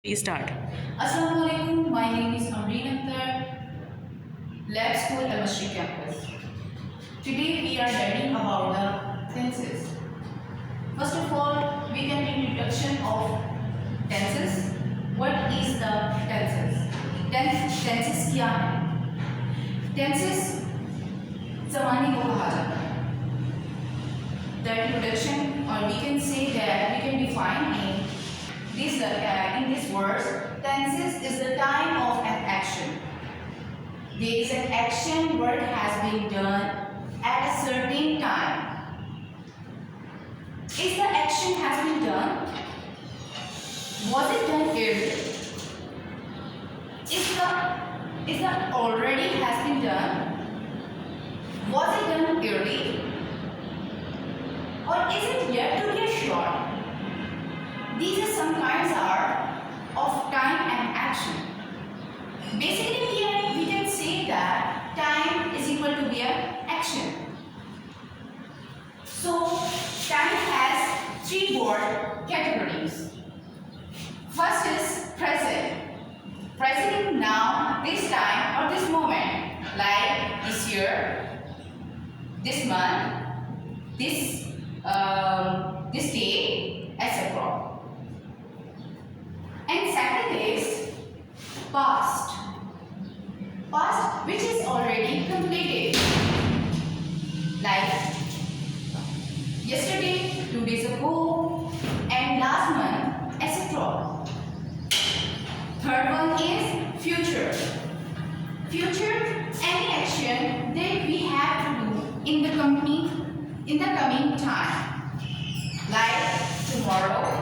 Please start. Assalamualaikum. My name is Ambreen Akhtar, Lab School Chemistry Campus. Today we are learning about the tenses. First of all, we can make introduction of tenses. What is the tenses? Tenses क्या है? Tenses ज़माने को कहा जाता है. The introduction, or we can say that we can define in this verse, tenses is the time of an action. There is an action work has been done at a certain time. Is the action has been done? Was it done earlier? Is the already has been done? Was it done early? Or is it yet to be assured? These are some kinds of time and action. Basically, here we can say that time is equal to be an action. So, time has three broad categories. First is present. Present in now, this time or this moment, like this year, this month, this day, etc. And second is past. Past which is already completed. Like yesterday, 2 days ago, and last month, etc. Third one is future. Future, any action that we have to do in the coming time. Like tomorrow,